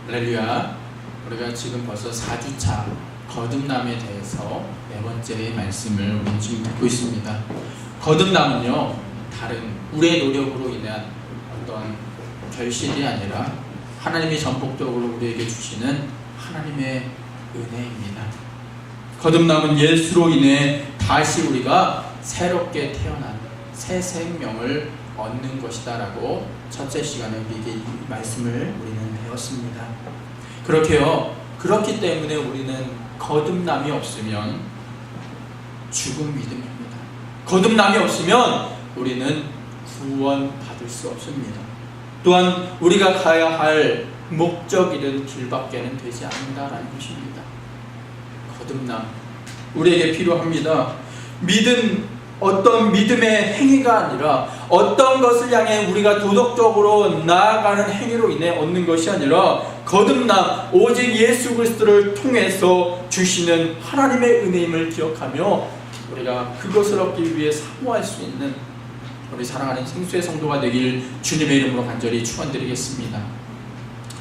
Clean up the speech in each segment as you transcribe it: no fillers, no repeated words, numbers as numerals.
할렐루야. 우리가 지금 벌써 4주차 거듭남에 대해서 네 번째 말씀을 우리 지금 듣고 있습니다. 거듭남은요, 다른 우리의 노력으로 인한 어떤 결실이 아니라 하나님이 전폭적으로 우리에게 주시는 하나님의 은혜입니다. 거듭남은 예수로 인해 다시 우리가 새롭게 태어난 새 생명을 얻는 것이다 라고 첫째 시간에 우리에게 이 말씀을 우리는 배웠습니다. 그렇기 때문에 우리는 거듭남이 없으면 죽은 믿음입니다. 거듭남이 없으면 우리는 구원받을 수 없습니다. 또한 우리가 가야 할 목적 이른 길밖에는 되지 않는다라는 것입니다. 거듭남 우리에게 필요합니다. 어떤 믿음의 행위가 아니라 어떤 것을 향해 우리가 도덕적으로 나아가는 행위로 인해 얻는 것이 아니라 거듭남 오직 예수 그리스도를 통해서 주시는 하나님의 은혜임을 기억하며 우리가 그것을 얻기 위해 사모할 수 있는 우리 사랑하는 생수의 성도가 되길 주님의 이름으로 간절히 축원드리겠습니다.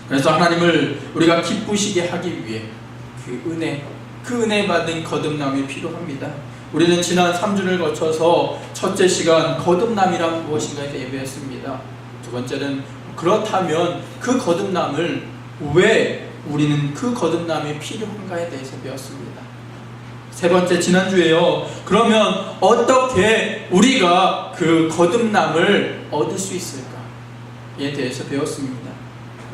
그래서 하나님을 우리가 기쁘시게 하기 위해 그 은혜 받은 거듭남이 필요합니다. 우리는 지난 3주를 거쳐서 첫째 시간 거듭남이란 무엇인가에 대해 배웠습니다. 두 번째는 그렇다면 그 거듭남을 왜 우리는 그 거듭남이 필요한가에 대해서 배웠습니다. 세 번째 지난주에요. 그러면 어떻게 우리가 그 거듭남을 얻을 수 있을까에 대해서 배웠습니다.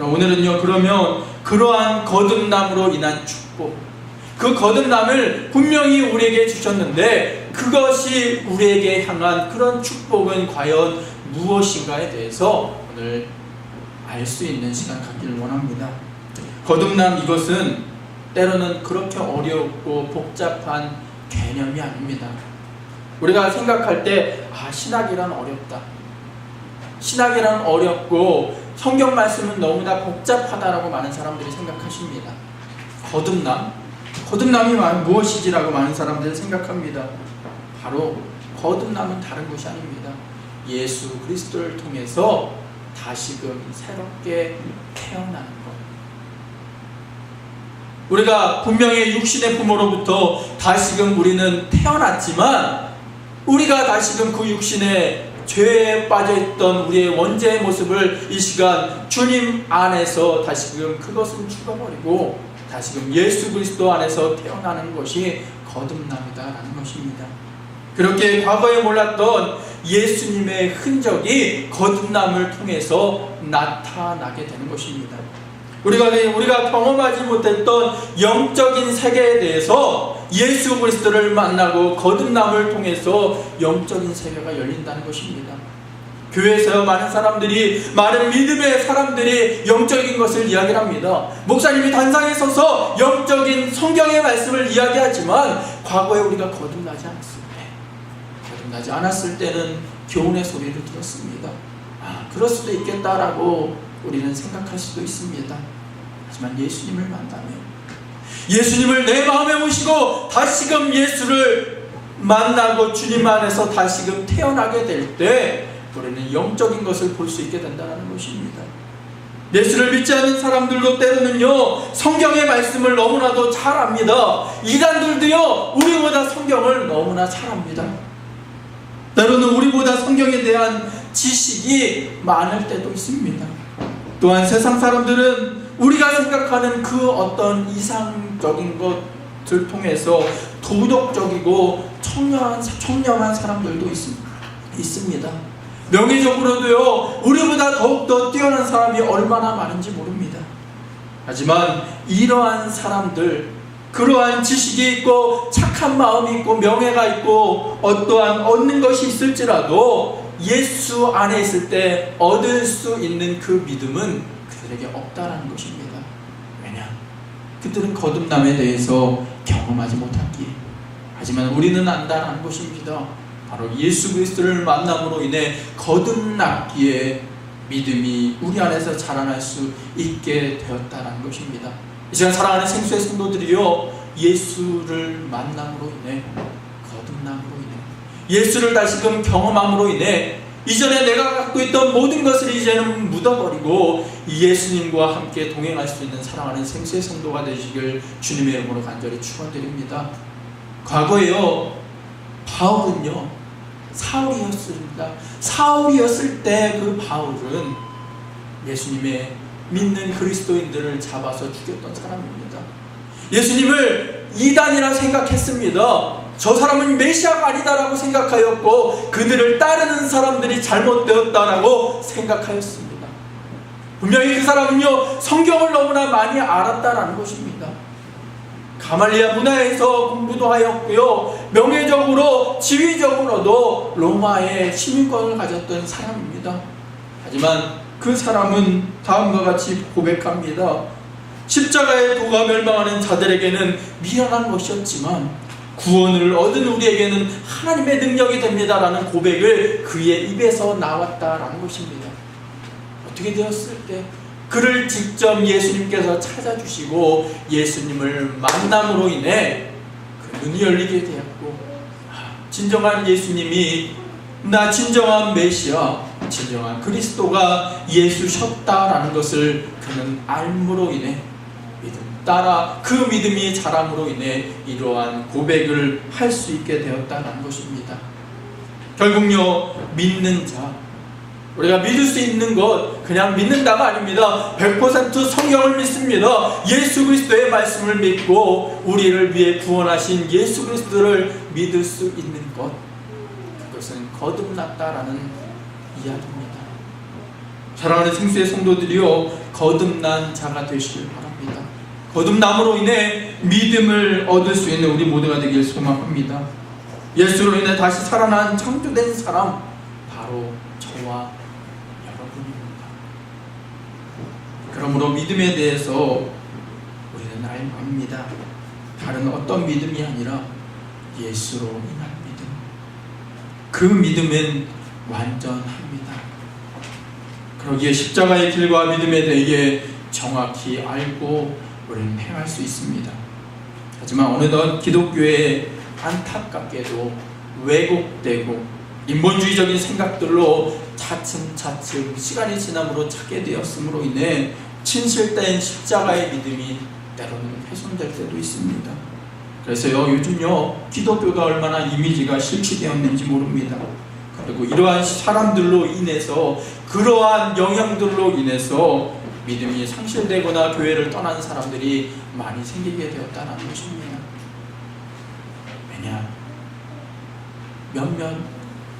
오늘은요. 그러면 그러한 거듭남으로 인한 축복 그 거듭남을 분명히 우리에게 주셨는데 그것이 우리에게 향한 그런 축복은 과연 무엇인가에 대해서 오늘 알 수 있는 시간 갖기를 원합니다. 거듭남 이것은 때로는 그렇게 어렵고 복잡한 개념이 아닙니다. 우리가 생각할 때 신학이란 어렵다. 신학이란 어렵고 성경 말씀은 너무나 복잡하다라고 많은 사람들이 생각하십니다. 거듭남이 무엇이지라고 많은 사람들은 생각합니다. 바로 거듭남은 다른 것이 아닙니다. 예수 그리스도를 통해서 다시금 새롭게 태어나는 것. 우리가 분명히 육신의 부모로부터 다시금 우리는 태어났지만 우리가 다시금 그 육신의 죄에 빠져있던 우리의 원죄의 모습을 이 시간 주님 안에서 다시금 그것은 죽어버리고 다시금 예수 그리스도 안에서 태어나는 것이 거듭남이다라는 것입니다. 그렇게 과거에 몰랐던 예수님의 흔적이 거듭남을 통해서 나타나게 되는 것입니다. 우리가 경험하지 못했던 영적인 세계에 대해서 예수 그리스도를 만나고 거듭남을 통해서 영적인 세계가 열린다는 것입니다. 교회에서 많은 믿음의 사람들이 영적인 것을 이야기를 합니다. 목사님이 단상에 서서 영적인 성경의 말씀을 이야기하지만 과거에 우리가 거듭나지 않았을 때는 교훈의 소리를 들었습니다. 그럴 수도 있겠다라고 우리는 생각할 수도 있습니다. 하지만 예수님을 만나면 예수님을 내 마음에 모시고 다시금 예수를 만나고 주님 안에서 다시금 태어나게 될 때 우리는 영적인 것을 볼 수 있게 된다는 것입니다. 예수를 믿지 않는 사람들도 때로는요 성경의 말씀을 너무나도 잘 압니다. 이단들도요 우리보다 성경을 너무나 잘 압니다. 때로는 우리보다 성경에 대한 지식이 많을 때도 있습니다. 또한 세상 사람들은 우리가 생각하는 그 어떤 이상적인 것을 통해서 도덕적이고 청렴한 사람들도 있습니다. 명예적으로도요 우리보다 더욱더 뛰어난 사람이 얼마나 많은지 모릅니다. 하지만 이러한 사람들 그러한 지식이 있고 착한 마음이 있고 명예가 있고 어떠한 얻는 것이 있을지라도 예수 안에 있을 때 얻을 수 있는 그 믿음은 그들에게 없다라는 것입니다. 왜냐? 그들은 거듭남에 대해서 경험하지 못했기에. 하지만 우리는 안다라는 것입니다. 바로 예수 그리스도를 만남으로 인해 거듭났기에 믿음이 우리 안에서 자라날 수 있게 되었다는 것입니다. 이 시간 사랑하는 생수의 성도들이요 예수를 만남으로 인해 거듭남으로 인해 예수를 다시금 경험함으로 인해 이전에 내가 갖고 있던 모든 것을 이제는 묻어버리고 예수님과 함께 동행할 수 있는 사랑하는 생수의 성도가 되시길 주님의 이름으로 간절히 축원드립니다. 과거에요, 바울은요, 사울이었습니다. 사울이었을 때 그 바울은 예수님의 믿는 그리스도인들을 잡아서 죽였던 사람입니다. 예수님을 이단이라 생각했습니다. 저 사람은 메시아가 아니다라고 생각하였고 그들을 따르는 사람들이 잘못되었다라고 생각하였습니다. 분명히 그 사람은요, 성경을 너무나 많이 알았다라는 것입니다. 가말리아 문화에서 공부도 하였고요, 명예적으로 지위적으로도 로마의 시민권을 가졌던 사람입니다. 하지만 그 사람은 다음과 같이 고백합니다. 십자가의 도가 멸망하는 자들에게는 미련한 것이었지만 구원을 얻은 우리에게는 하나님의 능력이 됩니다라는 고백을 그의 입에서 나왔다라는 것입니다. 어떻게 되었을 때 그를 직접 예수님께서 찾아주시고 예수님을 만남으로 인해 그 눈이 열리게 되었고, 진정한 예수님이 나 진정한 메시아, 진정한 그리스도가 예수셨다라는 것을 그는 알므로 인해 믿음 따라 그 믿음이 자람으로 인해 이러한 고백을 할 수 있게 되었다는 것입니다. 결국요, 믿는 자, 우리가 믿을 수 있는 것 그냥 믿는다가 아닙니다. 100% 성경을 믿습니다. 예수 그리스도의 말씀을 믿고 우리를 위해 구원하신 예수 그리스도를 믿을 수 있는 것, 그것은 거듭났다라는 이야기입니다. 사랑하는 생수의 성도들이요, 거듭난 자가 되시길 바랍니다. 거듭남으로 인해 믿음을 얻을 수 있는 우리 모두가 되길 소망합니다. 예수로 인해 다시 살아난 창조된 사람, 바로 저와 여러분입니다. 그러므로 믿음에 대해서 우리는 압니다. 다른 어떤 믿음이 아니라 예수로 인한 믿음, 그 믿음은 완전합니다. 그러기에 십자가의 길과 믿음에 대해 정확히 알고 우리는 행할 수 있습니다. 하지만 어느덧 기독교에 안타깝게도 왜곡되고 인본주의적인 생각들로 차츰차츰 시간이 지남으로 찾게 되었으므로 인해 진실된 십자가의 믿음이 때로는 훼손될 때도 있습니다. 그래서요, 요즘요, 기독교가 얼마나 이미지가 실추되었는지 모릅니다. 그리고 이러한 사람들로 인해서, 그러한 영향들로 인해서 믿음이 상실되거나 교회를 떠난 사람들이 많이 생기게 되었다는 것입니다. 왜냐? 몇몇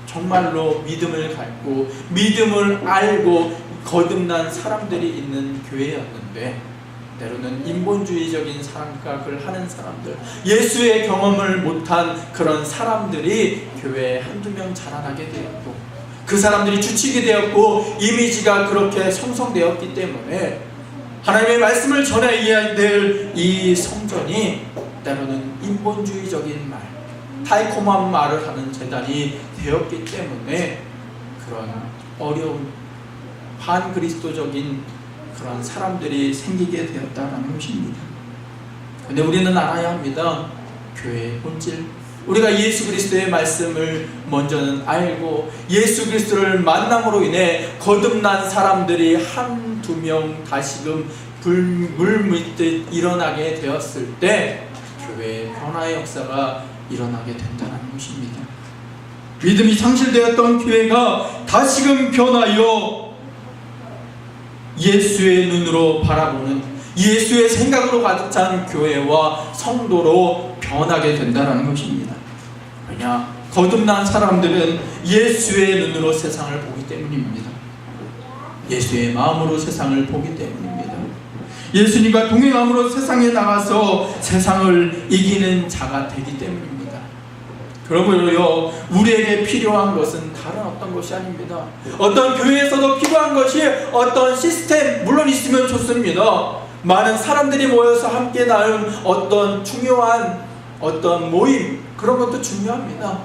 정말로 믿음을 갖고 믿음을 알고 거듭난 사람들이 있는 교회였는데, 때로는 인본주의적인 생각을 하는 사람들, 예수의 경험을 못한 그런 사람들이 교회에 한두 명 자라나게 되었고, 그 사람들이 주축이 되었고 이미지가 그렇게 형성되었기 때문에 하나님의 말씀을 전해야 될 이 성전이 때로는 인본주의적인 말, 달콤한 말을 하는 재단이 되었기 때문에 그런 어려운 반그리스도적인 그런 사람들이 생기게 되었다는 것입니다. 근데 우리는 알아야 합니다. 교회의 본질, 우리가 예수 그리스도의 말씀을 먼저는 알고 예수 그리스도를 만남으로 인해 거듭난 사람들이 한두 명 다시금 물 밑듯 일어나게 되었을 때 교회의 변화의 역사가 일어나게 된다는 것입니다. 믿음이 상실되었던 교회가 다시금 변하여 예수의 눈으로 바라보는, 예수의 생각으로 가득 찬 교회와 성도로 변하게 된다는 것입니다. 왜냐? 거듭난 사람들은 예수의 눈으로 세상을 보기 때문입니다. 예수의 마음으로 세상을 보기 때문입니다. 예수님과 동행함으로 세상에 나가서 세상을 이기는 자가 되기 때문입니다. 그러므로요, 우리에게 필요한 것은 다른 어떤 것이 아닙니다. 어떤 교회에서도 필요한 것이 어떤 시스템, 물론 있으면 좋습니다. 많은 사람들이 모여서 함께 나눈 어떤 중요한 어떤 모임, 그런 것도 중요합니다.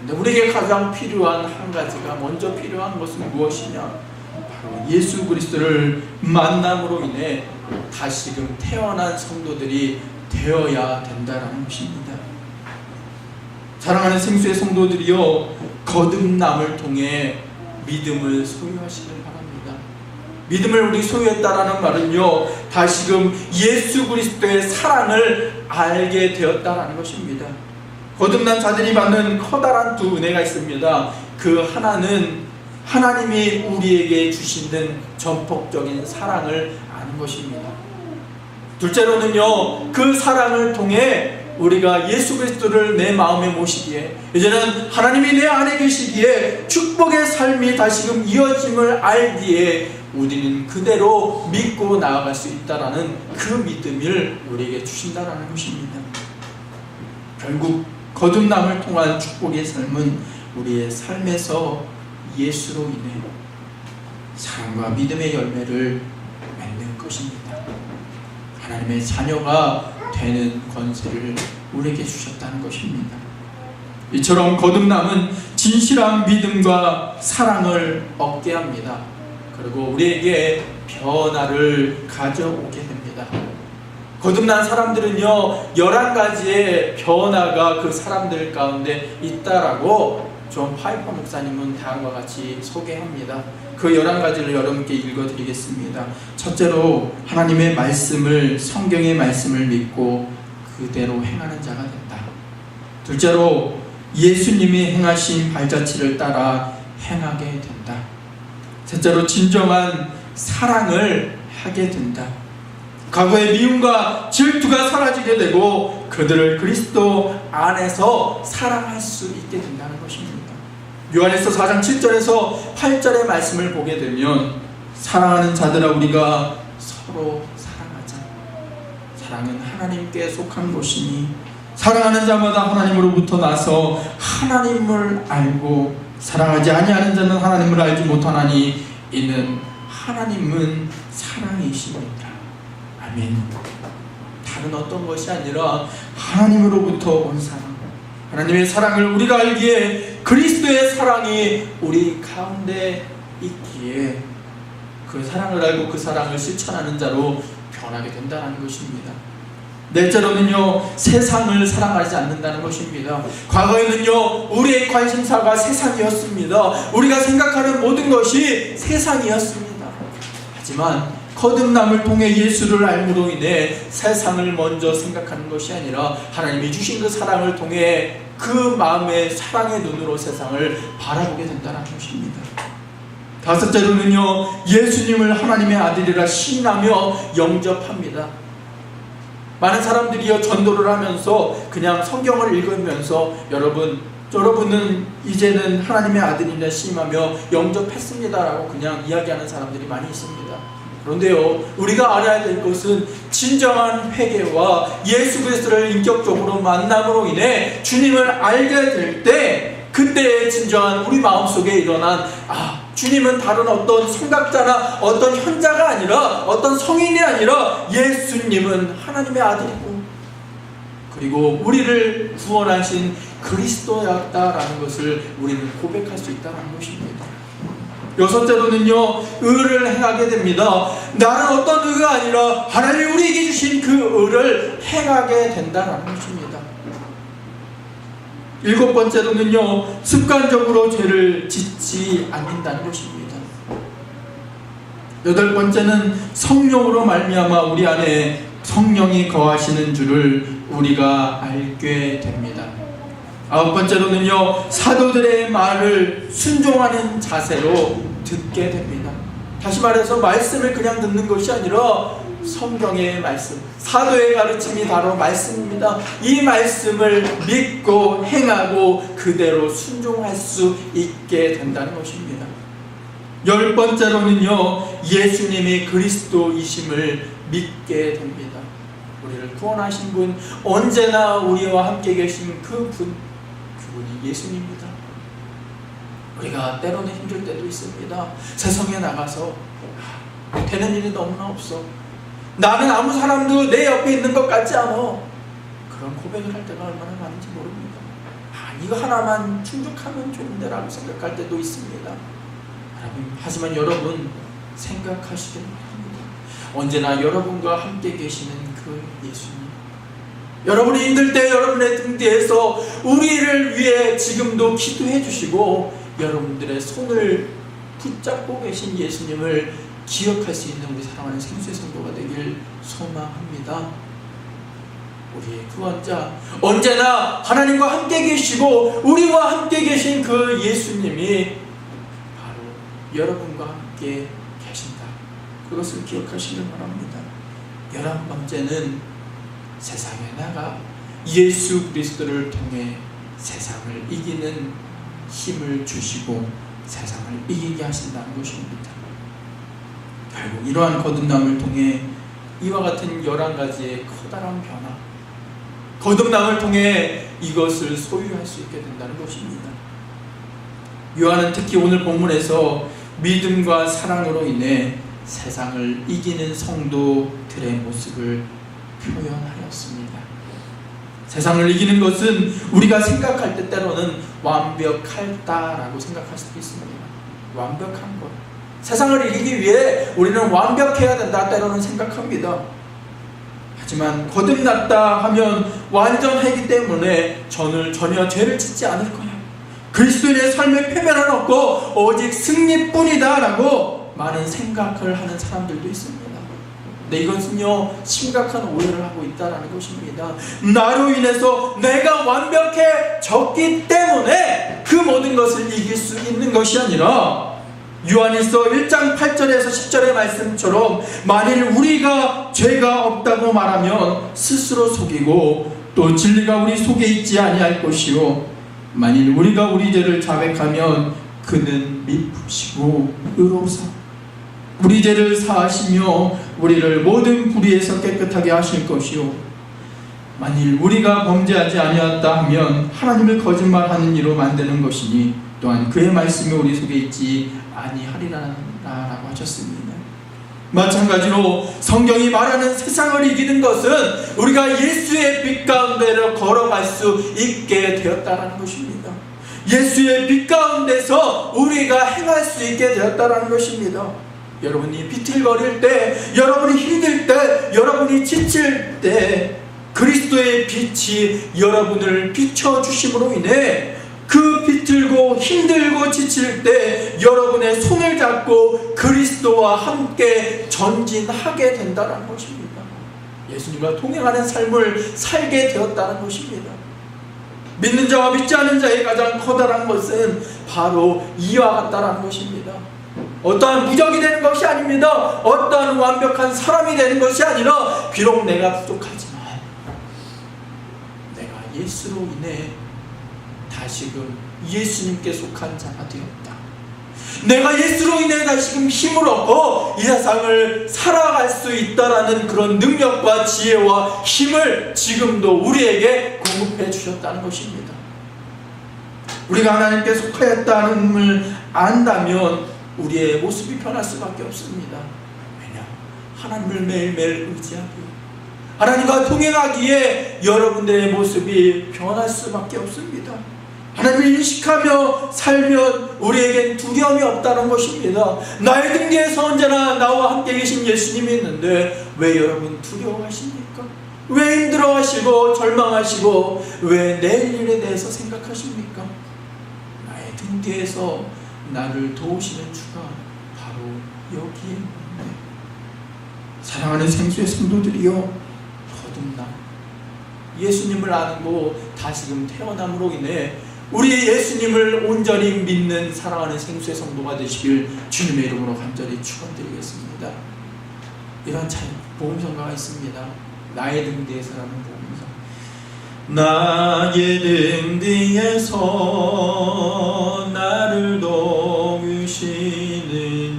근데 우리에게 가장 필요한 한 가지가, 먼저 필요한 것은 무엇이냐? 바로 예수 그리스도를 만남으로 인해 다시금 태어난 성도들이 되어야 된다는 것입니다. 사랑하는 생수의 성도들이요, 거듭남을 통해 믿음을 소유하시길 바랍니다. 믿음을 우리 소유했다라는 말은요, 다시금 예수 그리스도의 사랑을 알게 되었다라는 것입니다. 거듭난 자들이 받는 커다란 두 은혜가 있습니다. 그 하나는 하나님이 우리에게 주시는 전폭적인 사랑을 아는 것입니다. 둘째로는요, 그 사랑을 통해 우리가 예수 그리스도를 내 마음에 모시기에, 이제는 하나님이 내 안에 계시기에 축복의 삶이 다시금 이어짐을 알기에 우리는 그대로 믿고 나아갈 수 있다라는 그 믿음을 우리에게 주신다라는 것입니다. 결국 거듭남을 통한 축복의 삶은 우리의 삶에서 예수로 인해 사랑과 믿음의 열매를 맺는 것입니다. 하나님의 자녀가 되는 권세를 우리에게 주셨다는 것입니다. 이처럼 거듭남은 진실한 믿음과 사랑을 얻게 합니다. 그리고 우리에게 변화를 가져오게 됩니다. 거듭난 사람들은요, 11가지의 변화가 그 사람들 가운데 있다라고 존 파이퍼 목사님은 다음과 같이 소개합니다. 그 11가지를 여러분께 읽어드리겠습니다. 첫째로, 하나님의 말씀을, 성경의 말씀을 믿고 그대로 행하는 자가 된다. 둘째로, 예수님이 행하신 발자취를 따라 행하게 된다. 셋째로, 진정한 사랑을 하게 된다. 과거의 미움과 질투가 사라지게 되고 그들을 그리스도 안에서 사랑할 수 있게 된다는 것입니다. 요한일서 4장 7절에서 8절의 말씀을 보게 되면, 사랑하는 자들아 우리가 서로 사랑하자. 사랑은 하나님께 속한 것이니 사랑하는 자마다 하나님으로부터 나서 하나님을 알고, 사랑하지 아니하는 자는 하나님을 알지 못하나니 이는 하나님은 사랑이시니라. 아멘. 다른 어떤 것이 아니라 하나님으로부터 온 사랑, 하나님의 사랑을 우리가 알기에 그리스도의 사랑이 우리 가운데 있기에 그 사랑을 알고 그 사랑을 실천하는 자로 변하게 된다는 것입니다. 넷째로는요, 세상을 사랑하지 않는다는 것입니다. 과거에는요, 우리의 관심사가 세상이었습니다. 우리가 생각하는 모든 것이 세상이었습니다. 하지만 거듭남을 통해 예수를 알므로 인해 세상을 먼저 생각하는 것이 아니라 하나님이 주신 그 사랑을 통해 그 마음의 사랑의 눈으로 세상을 바라보게 된다는 것입니다. 다섯째로는요, 예수님을 하나님의 아들이라 시인하며 영접합니다. 많은 사람들이요, 전도를 하면서 그냥 성경을 읽으면서 여러분은 이제는 하나님의 아들이라 시임하며 영접했습니다라고 그냥 이야기하는 사람들이 많이 있습니다. 그런데요, 우리가 알아야 될 것은 진정한 회개와 예수 그리스도를 인격적으로 만남으로 인해 주님을 알게 될 때, 그때의 진정한 우리 마음속에 일어난, 주님은 다른 어떤 생각자나 어떤 현자가 아니라, 어떤 성인이 아니라 예수님은 하나님의 아들이고 그리고 우리를 구원하신 그리스도였다라는 것을 우리는 고백할 수 있다는 것입니다. 여섯째로는요, 의를 행하게 됩니다. 나는 어떤 의가 아니라 하나님이 우리에게 주신 그 의를 행하게 된다는 것입니다. 일곱 번째로는요, 습관적으로 죄를 짓지 않는다는 것입니다. 여덟 번째는 성령으로 말미암아 우리 안에 성령이 거하시는 줄을 우리가 알게 됩니다. 아홉 번째로는요, 사도들의 말을 순종하는 자세로 듣게 됩니다. 다시 말해서 말씀을 그냥 듣는 것이 아니라 성경의 말씀, 사도의 가르침이 바로 말씀입니다. 이 말씀을 믿고 행하고 그대로 순종할 수 있게 된다는 것입니다. 열 번째로는요, 예수님이 그리스도이심을 믿게 됩니다. 우리를 구원하신 분, 언제나 우리와 함께 계신 그분이 예수님입니다. 우리가 때로는 힘들 때도 있습니다. 세상에 나가서 되는 일이 너무나 없어. 나는 아무 사람도 내 옆에 있는 것 같지 않아. 그런 고백을 할 때가 얼마나 많은지 모릅니다. 이거 하나만 충족하면 좋은데 라고 생각할 때도 있습니다. 하지만 여러분 생각하시길 바랍니다. 언제나 여러분과 함께 계시는 그 예수님, 여러분이 힘들 때 여러분의 등 뒤에서 우리를 위해 지금도 기도해 주시고 여러분들의 손을 붙잡고 계신 예수님을 기억할 수 있는 우리 사랑하는 생수의 성도가 되길 소망합니다. 우리의 구원자, 언제나 하나님과 함께 계시고 우리와 함께 계신 그 예수님이 바로 여러분과 함께 계신다. 그것을 기억하시길 바랍니다. 11번째는 세상에 나가 예수 그리스도를 통해 세상을 이기는 힘을 주시고 세상을 이기게 하신다는 것입니다. 결국 이러한 거듭남을 통해 이와 같은 11가지의 커다란 변화, 거듭남을 통해 이것을 소유할 수 있게 된다는 것입니다. 요한은 특히 오늘 본문에서 믿음과 사랑으로 인해 세상을 이기는 성도들의 모습을 표현하였습니다. 세상을 이기는 것은 우리가 생각할 때 때로는 완벽하다라고 생각할 수도 있습니다. 완벽한 것. 세상을 이기기 위해 우리는 완벽해야 된다 때로는 생각합니다. 하지만 거듭났다 하면 완전하기 때문에 저는 전혀 죄를 짓지 않을 거야. 그리스도인의 삶의 패배는 없고 오직 승리뿐이다 라고 많은 생각을 하는 사람들도 있습니다. 근데 이것은요, 심각한 오해를 하고 있다는 것입니다. 나로 인해서 내가 완벽해졌기 때문에 그 모든 것을 이길 수 있는 것이 아니라 요한일서 1장 8절에서 10절의 말씀처럼 만일 우리가 죄가 없다고 말하면 스스로 속이고 또 진리가 우리 속에 있지 아니할 것이요 만일 우리가 우리 죄를 자백하면 그는 미쁘시고 의로우사 우리 죄를 사하시며 우리를 모든 불의에서 깨끗하게 하실 것이요 만일 우리가 범죄하지 아니하였다 하면 하나님을 거짓말하는 이로 만드는 것이니 또한 그의 말씀이 우리 속에 있지 아니하리라라고 하셨습니다. 마찬가지로 성경이 말하는 세상을 이기는 것은 우리가 예수의 빛 가운데로 걸어갈 수 있게 되었다는 것입니다. 예수의 빛 가운데서 우리가 행할 수 있게 되었다는 것입니다. 여러분이 비틀거릴 때, 여러분이 힘들 때, 여러분이 지칠 때 그리스도의 빛이 여러분을 비춰주심으로 인해 그 비틀고 힘들고 지칠 때 여러분의 손을 잡고 그리스도와 함께 전진하게 된다는 것입니다. 예수님과 동행하는 삶을 살게 되었다는 것입니다. 믿는 자와 믿지 않는 자의 가장 커다란 것은 바로 이와 같다는 것입니다. 어떠한 무적이 되는 것이 아닙니다. 어떠한 완벽한 사람이 되는 것이 아니라 비록 내가 부족하지만 내가 예수로 인해 다시금 예수님께 속한 자가 되었다. 내가 예수로 인해 다시금 힘을 얻고 이 세상을 살아갈 수 있다라는 그런 능력과 지혜와 힘을 지금도 우리에게 공급해 주셨다는 것입니다. 우리가 하나님께 속하였다는 걸 안다면 우리의 모습이 변할 수밖에 없습니다. 왜냐? 하나님을 매일매일 의지하기에 하나님과 동행하기에 여러분들의 모습이 변할 수밖에 없습니다. 하나님을 인식하며 살면 우리에겐 두려움이 없다는 것입니다. 나의 등 뒤에서 언제나 나와 함께 계신 예수님이 있는데 왜 여러분 두려워하십니까? 왜 힘들어하시고 절망하시고 왜 내일 일에 대해서 생각하십니까? 나의 등 뒤에서 나를 도우시는 주가 바로 여기에 있는데 사랑하는 생수의 성도들이여 거듭나 예수님을 알고 다시금 태어남으로 인해 우리 예수님을 온전히 믿는 사랑하는 생수의 성도가 되시길 주님의 이름으로 간절히 축원드리겠습니다. 이런 참 복음성가가 있습니다. 나의 등 뒤에서라는 복음성. 나의 등 뒤에서 나를 도우시는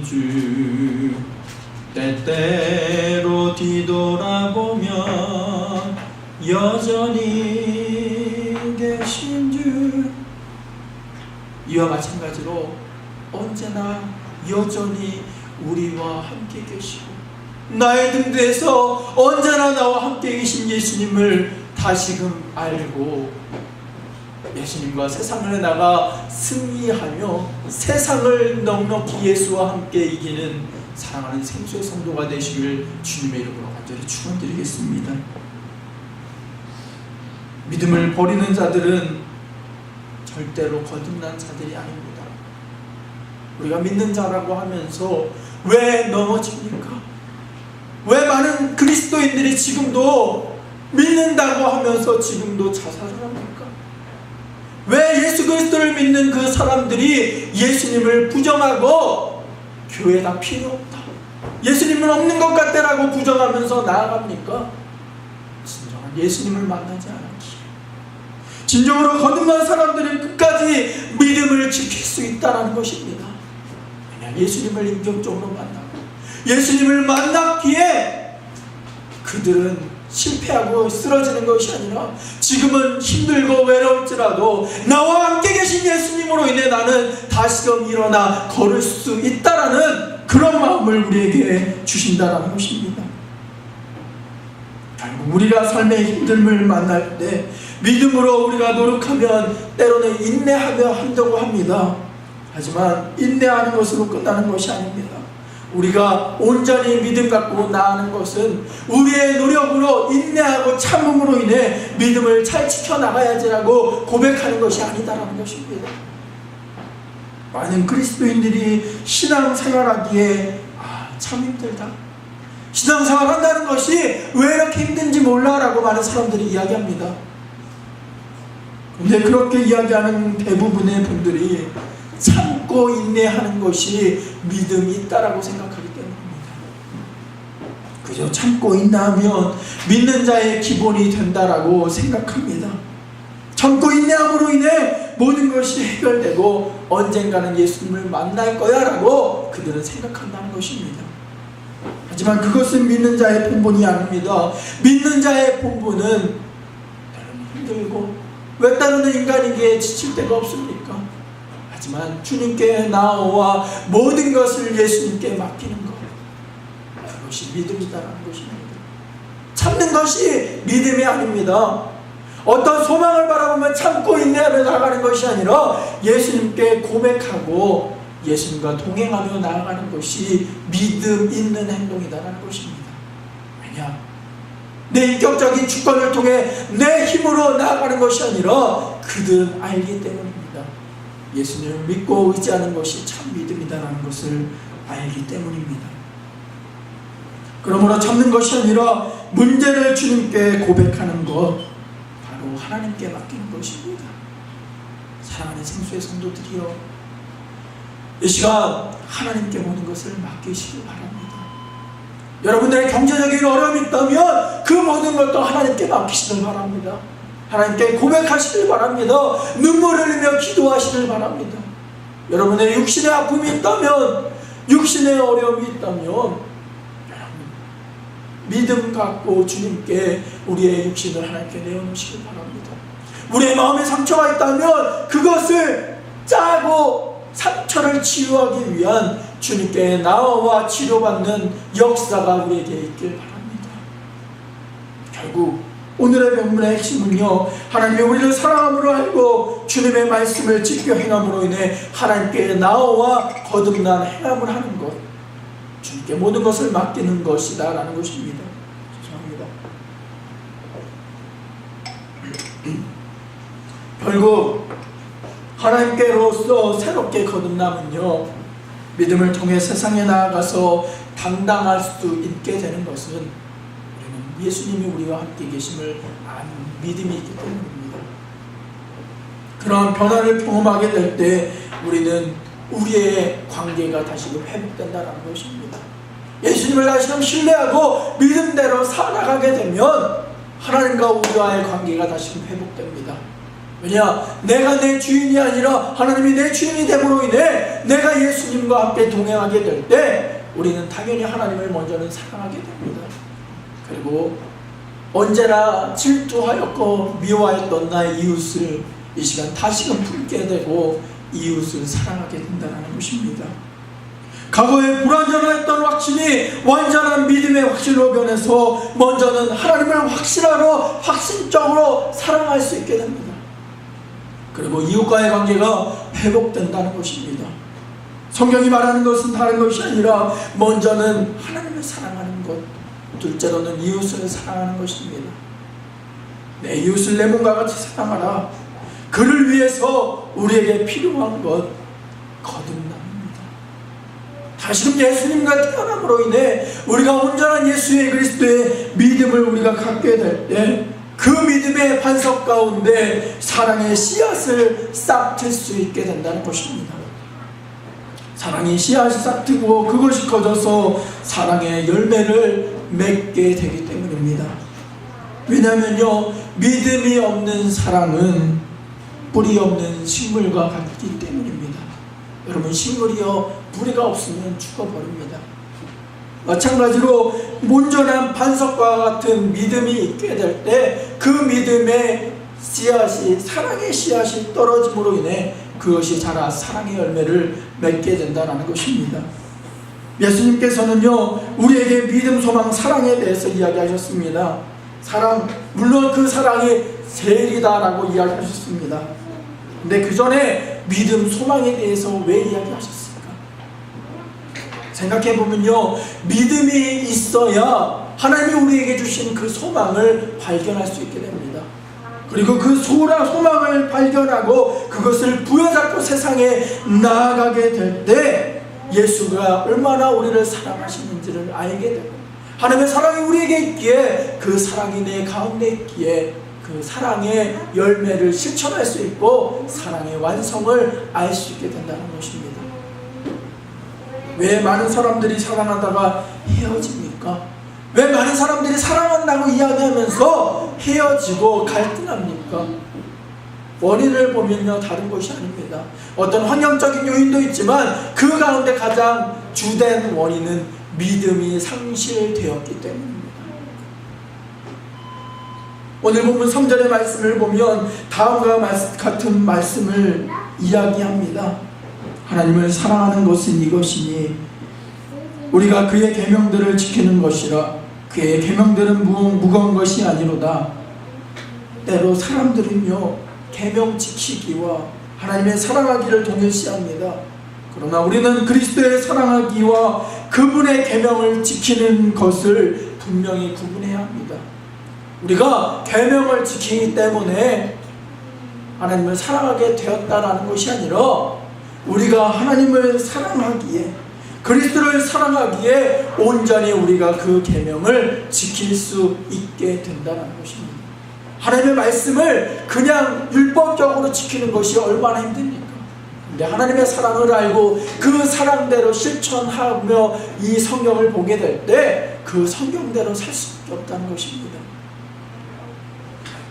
주 때때로 뒤돌아보면 여전히 계신 주 이와 마찬가지로 언제나 여전히 우리와 함께 계시고 나의 등 뒤에서 언제나 나와 함께 계신 예수님을 다시금 알고 예수님과 세상을 나가 승리하며 세상을 넉넉히 예수와 함께 이기는 사랑하는 생수의 성도가 되시길 주님의 이름으로 간절히 축원드리겠습니다. 믿음을 버리는 자들은 절대로 거듭난 자들이 아닙니다. 우리가 믿는 자라고 하면서 왜 넘어집니까? 왜 많은 그리스도인들이 지금도 믿는다고 하면서 지금도 자살을 합니까? 왜 예수 그리스도를 믿는 그 사람들이 예수님을 부정하고 교회가 필요 없다, 예수님은 없는 것 같다라고 부정하면서 나아갑니까? 진정한 예수님을 만나지 않았기에, 진정으로 거듭난 사람들은 끝까지 믿음을 지킬 수 있다는 것입니다. 그냥 예수님을 인격적으로 만나고 예수님을 만났기에 그들은 실패하고 쓰러지는 것이 아니라 지금은 힘들고 외로울지라도 나와 함께 계신 예수님으로 인해 나는 다시금 일어나 걸을 수 있다라는 그런 마음을 우리에게 주신다라는 것입니다. 결국 우리가 삶의 힘듦을 만날 때 믿음으로 우리가 노력하면 때로는 인내하며 한다고 합니다. 하지만 인내하는 것으로 끝나는 것이 아닙니다. 우리가 온전히 믿음 갖고 나아가는 것은 우리의 노력으로 인내하고 참음으로 인해 믿음을 잘 지켜나가야지라고 고백하는 것이 아니다라는 것입니다. 많은 그리스도인들이 신앙생활하기에 참 힘들다, 신앙생활 한다는 것이 왜 이렇게 힘든지 몰라라고 많은 사람들이 이야기합니다. 그런데 그렇게 이야기하는 대부분의 분들이 참고 인내하는 것이 믿음이 있다라고 생각하기 때문입니다. 그저 참고 인내하면 믿는 자의 기본이 된다라고 생각합니다. 참고 인내함으로 인해 모든 것이 해결되고 언젠가는 예수님을 만날 거야 라고 그들은 생각한다는 것입니다. 하지만 그것은 믿는 자의 본분이 아닙니다. 믿는 자의 본분은 때로는 힘들고 왜 때로는 인간에게 지칠 때가 없습니까? 하지만 주님께 나아와 모든 것을 예수님께 맡기는 것, 그것이 믿음이다라는 것입니다. 참는 것이 믿음이 아닙니다. 어떤 소망을 바라보면 참고 인내하며 나아가는 것이 아니라 예수님께 고백하고 예수님과 동행하며 나아가는 것이 믿음 있는 행동이다라는 것입니다. 왜냐? 내 인격적인 주권을 통해 내 힘으로 나아가는 것이 아니라 그들은 알기 때문입니다. 예수님을 믿고 의지하는 것이 참 믿음이다라는 것을 알기 때문입니다. 그러므로 참는 것이 아니라 문제를 주님께 고백하는 것, 바로 하나님께 맡기는 것입니다. 사랑하는 생수의 성도들이여, 이 시간 하나님께 모든 것을 맡기시기 바랍니다. 여러분들의 경제적인 어려움이 있다면 그 모든 것도 하나님께 맡기시길 바랍니다. 하나님께 고백하시길 바랍니다. 눈물을 흘리며 기도하시길 바랍니다. 여러분의 육신의 아픔이 있다면, 육신의 어려움이 있다면 여러분 믿음 갖고 주님께 우리의 육신을 하나님께 내어놓으시길 바랍니다. 우리의 마음에 상처가 있다면 그것을 짜고 상처를 치유하기 위한 주님께 나아와 치료받는 역사가 우리에게 있길 바랍니다. 결국 오늘의 본문의 핵심은요, 하나님이 우리를 사랑함으로 알고 주님의 말씀을 지켜 행함으로 인해 하나님께 나아와 거듭난 행함을 하는 것, 주님께 모든 것을 맡기는 것이다 라는 것입니다. 죄송합니다. 결국 하나님께로서 새롭게 거듭남은요, 믿음을 통해 세상에 나아가서 당당할 수 있게 되는 것은 우리는 예수님이 우리와 함께 계심을 아는 믿음이 있기 때문입니다. 그런 변화를 경험하게 될 때 우리는 우리의 관계가 다시금 회복된다는 것입니다. 예수님을 다시금 신뢰하고 믿음대로 살아가게 되면 하나님과 우리와의 관계가 다시금 회복됩니다. 왜냐? 내가 내 주인이 아니라 하나님이 내 주인이 됨으로 인해 내가 예수님과 함께 동행하게 될 때 우리는 당연히 하나님을 먼저는 사랑하게 됩니다. 그리고 언제나 질투하였고 미워하였던 나의 이웃을 이 시간 다시금 품게 되고 이웃을 사랑하게 된다는 것입니다. 과거에 불완전했던 확신이 완전한 믿음의 확신으로 변해서 먼저는 하나님을 확실하고 확신적으로 사랑할 수 있게 됩니다. 그리고 이웃과의 관계가 회복된다는 것입니다. 성경이 말하는 것은 다른 것이 아니라 먼저는 하나님을 사랑하는 것, 둘째로는 이웃을 사랑하는 것입니다. 내 이웃을 내 몸과 같이 사랑하라. 그를 위해서 우리에게 필요한 것, 거듭남입니다. 다시금 예수님과 태어남으로 인해 우리가 온전한 예수의 그리스도의 믿음을 우리가 갖게 될 때 그 믿음의 반석 가운데 사랑의 씨앗을 싹틀 수 있게 된다는 것입니다. 사랑의 씨앗이 싹트고 그것이 커져서 사랑의 열매를 맺게 되기 때문입니다. 왜냐하면요, 믿음이 없는 사랑은 뿌리 없는 식물과 같기 때문입니다. 여러분, 식물이요 뿌리가 없으면 죽어버립니다. 마찬가지로 온전한 반석과 같은 믿음이 있게 될 때 그 믿음의 씨앗이, 사랑의 씨앗이 떨어짐으로 인해 그것이 자라 사랑의 열매를 맺게 된다는 것입니다. 예수님께서는요 우리에게 믿음, 소망, 사랑에 대해서 이야기하셨습니다. 사랑, 물론 그 사랑이 제일이다라고 이야기하셨습니다. 근데 그 전에 믿음, 소망에 대해서 왜 이야기하셨을까? 생각해보면요, 믿음이 있어야 하나님이 우리에게 주신 그 소망을 발견할 수 있게 됩니다. 그리고 그 소망을 발견하고 그것을 부여잡고 세상에 나아가게 될 때 예수가 얼마나 우리를 사랑하시는지를 알게 되고, 하나님의 사랑이 우리에게 있기에 그 사랑이 내 가운데 있기에 그 사랑의 열매를 실천할 수 있고 사랑의 완성을 알 수 있게 된다는 것입니다. 왜 많은 사람들이 사랑하다가 헤어집니까? 왜 많은 사람들이 사랑한다고 이야기하면서 헤어지고 갈등합니까? 원인을 보면요 다른 것이 아닙니다. 어떤 환경적인 요인도 있지만 그 가운데 가장 주된 원인은 믿음이 상실되었기 때문입니다. 오늘 본문 3절의 말씀을 보면 다음과 같은 말씀을 이야기합니다. 하나님을 사랑하는 것은 이것이니 우리가 그의 계명들을 지키는 것이라. 그의 계명들은 무거운 것이 아니로다. 때로 사람들은요 계명 지키기와 하나님의 사랑하기를 동일시합니다. 그러나 우리는 그리스도의 사랑하기와 그분의 계명을 지키는 것을 분명히 구분해야 합니다. 우리가 계명을 지키기 때문에 하나님을 사랑하게 되었다라는 것이 아니라 우리가 하나님을 사랑하기에, 그리스도를 사랑하기에 온전히 우리가 그 계명을 지킬 수 있게 된다는 것입니다. 하나님의 말씀을 그냥 율법적으로 지키는 것이 얼마나 힘듭니까? 근데 하나님의 사랑을 알고 그 사랑대로 실천하며 이 성경을 보게 될 때 그 성경대로 살 수밖에 없다는 것입니다.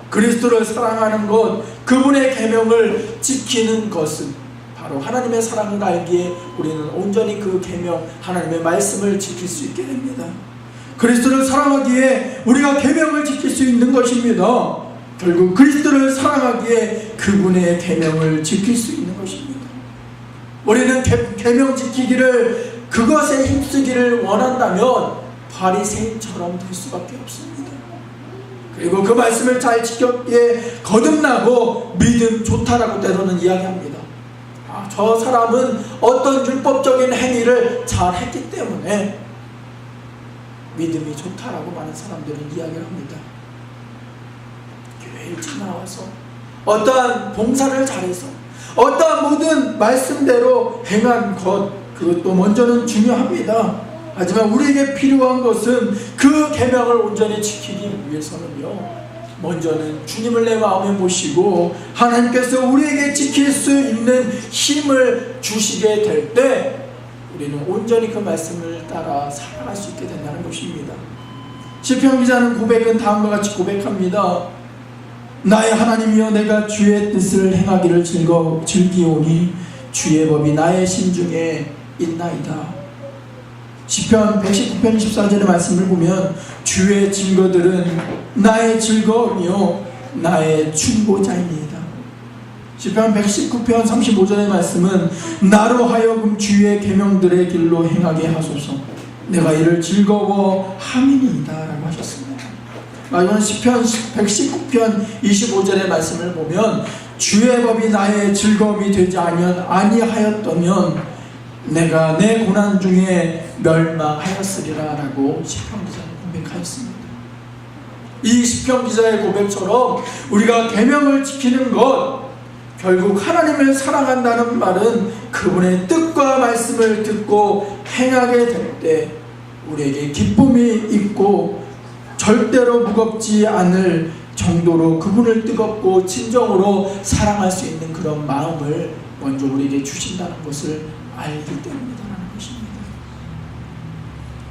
그리스도를 사랑하는 것, 그분의 계명을 지키는 것은 바로 하나님의 사랑을 알기에 우리는 온전히 그 계명, 하나님의 말씀을 지킬 수 있게 됩니다. 그리스도를 사랑하기에 우리가 계명을 지킬 수 있는 것입니다. 결국 그리스도를 사랑하기에 그분의 계명을 지킬 수 있는 것입니다. 우리는 계명 지키기를, 그것에 힘쓰기를 원한다면 바리새인처럼 될 수밖에 없습니다. 그리고 그 말씀을 잘 지켰기에 거듭나고 믿음 좋다라고 때로는 이야기합니다. 저 사람은 어떤 율법적인 행위를 잘 했기 때문에 믿음이 좋다라고 많은 사람들은 이야기를 합니다. 교회 일찍 나와서 어떠한 봉사를 잘해서 어떠한 모든 말씀대로 행한 것, 그것도 먼저는 중요합니다. 하지만 우리에게 필요한 것은 그 계명을 온전히 지키기 위해서는요, 먼저는 주님을 내 마음에 모시고 하나님께서 우리에게 지킬 수 있는 힘을 주시게 될 때 우리는 온전히 그 말씀을 따라 살아갈 수 있게 된다는 것입니다. 시편 기자는 고백은 다음과 같이 고백합니다. 나의 하나님이여, 내가 주의 뜻을 행하기를 즐기오니 주의 법이 나의 심중에 있나이다. 시편 119편 24절의 말씀을 보면 주의 증거들은 나의 즐거움이요 나의 충고자입니다. 시편 119편 35절의 말씀은 나로 하여금 주의 계명들의 길로 행하게 하소서, 내가 이를 즐거워함이니이다 라고 하셨습니다. 이번 시편 119편 25절의 말씀을 보면 주의 법이 나의 즐거움이 되지 아니하였다면 내가 내 고난 중에 멸망하였으리라 라고 시편 기자는 고백하였습니다. 이 시편 기자의 고백처럼 우리가 계명을 지키는 것, 결국 하나님을 사랑한다는 말은 그분의 뜻과 말씀을 듣고 행하게 될 때 우리에게 기쁨이 있고 절대로 무겁지 않을 정도로 그분을 뜨겁고 진정으로 사랑할 수 있는 그런 마음을 먼저 우리에게 주신다는 것을 알기 때문이라는 것입니다.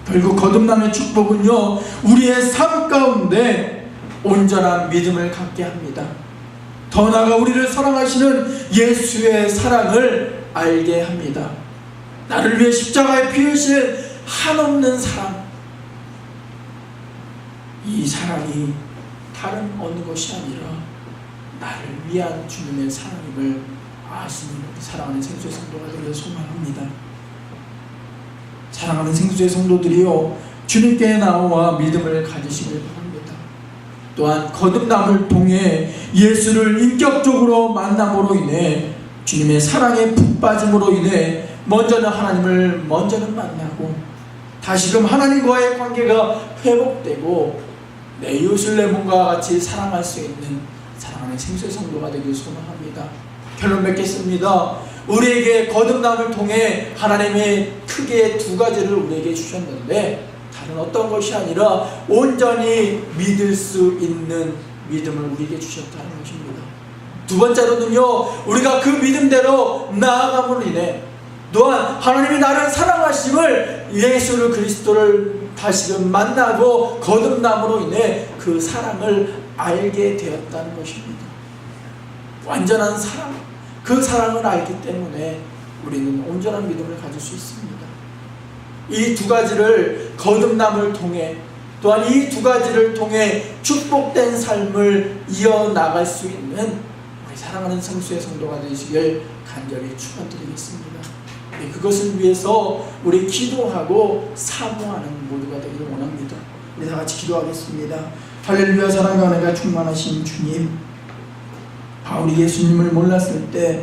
결국 거듭남의 축복은요, 우리의 삶 가운데 온전한 믿음을 갖게 합니다. 더 나아가 우리를 사랑하시는 예수의 사랑을 알게 합니다. 나를 위해 십자가에 피 흘리신 한없는 사랑, 이 사랑이 다른 어느 것이 아니라 나를 위한 주님의 사랑임을 아시는 우리 사랑하는 생수의 성도가 되기를 소망합니다. 사랑하는 생수의 성도들이요, 주님께 나와 믿음을 가지시길 바랍니다. 또한 거듭남을 통해 예수를 인격적으로 만남으로 인해 주님의 사랑에 푹 빠짐으로 인해 먼저는 하나님을 먼저는 만나고 다시금 하나님과의 관계가 회복되고 내 이웃을 내 몸과 같이 사랑할 수 있는 사랑하는 생수의 성도가 되길 소망합니다. 결론 맺겠습니다. 우리에게 거듭남을 통해 하나님의 크게 두 가지를 우리에게 주셨는데 다른 어떤 것이 아니라 온전히 믿을 수 있는 믿음을 우리에게 주셨다는 것입니다. 두 번째로는요, 우리가 그 믿음대로 나아감으로 인해 또한 하나님이 나를 사랑하심을 예수를 그리스도를 다시금 만나고 거듭남으로 인해 그 사랑을 알게 되었다는 것입니다. 완전한 사랑, 그 사랑을 알기 때문에 우리는 온전한 믿음을 가질 수 있습니다. 이 두 가지를 거듭남을 통해 또한 이 두 가지를 통해 축복된 삶을 이어나갈 수 있는 우리 사랑하는 성수의 성도가 되시길 간절히 축원드리겠습니다. 그것을 위해서 우리 기도하고 사모하는 모두가 되기를 원합니다. 우리 다 같이 기도하겠습니다. 할렐루야. 사랑과 은혜가 충만하신 주님, 바울이 예수님을 몰랐을 때